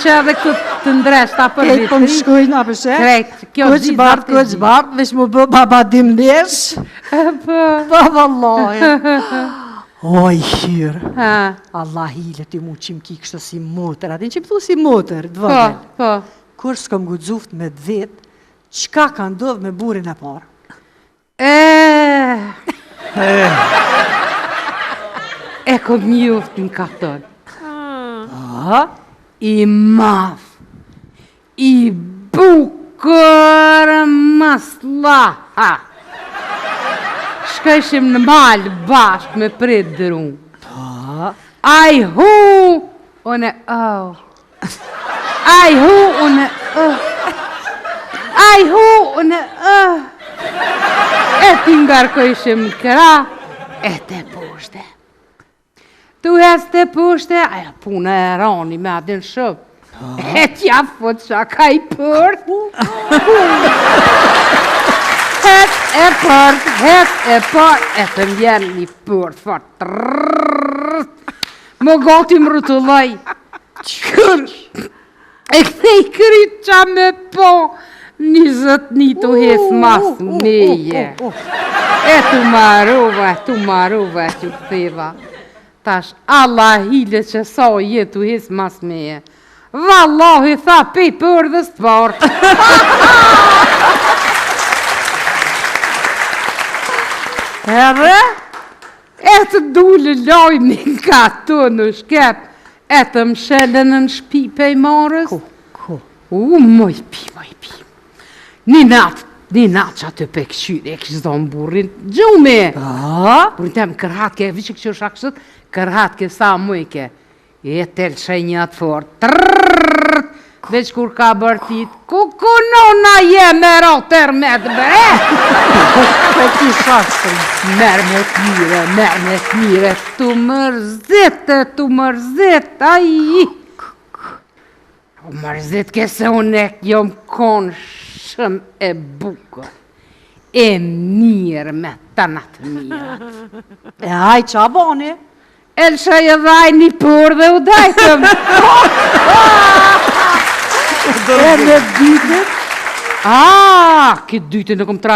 që edhe këtë të ndresht ta për Kejtë po më shkojnë, a përshe? Krejt, kjo Kuq bart, veç më bë baba dimnesh. Po, vallahi. Oj, hyrë. Allah hile ti mu qim ki kështë si motër, atin që pëthu si motër, dvëgën. Po. Kur s'kom guxuft me dvet, qka ka ndodh me burin e parë? E kom njoft në katon. I madh, i bukur maslaha. Shkëshim në malë bashkë me prit dërun. Ai hu, une Ai hu, une Ai hu, une E ti ngarkojshim këra, e te pushte. Tu hes te pushte, aja puna e rani me adin shëp. E tja fot shaka i përt. Het e përt, e të mjen një përt, fort. Më gati më rëtullaj. E këthej kryt qa me po, 21 të hes mas meje. E tu marova, që këtheva. Tash, Allah hile që sa jetu hes mas meje. Vallahi tha pej për dhe s'part. Edhe, e të dule lojmi nga të në shkep, e të mshelen në shpi pej marës. Moj pi. Një natë që atë pe këshyre, e kështë zonë burin, gjume. Burin tem kërhat ke, vishë kështë shakëshët, kërhat ke sa mujke. E tel shenjat fort. Veç kur ka bërtit, ku nona je me roter me të bre? Po ti shashtë. Merë me të mire, tu mërzit, aji. O mërzit kese unë jom konë shëm e bukë, e mirë me të natë mirët. E haj qa boni? Elsha e dhaj një për dhe u dajtëm. E në dytët? Këtë dytën në kom tra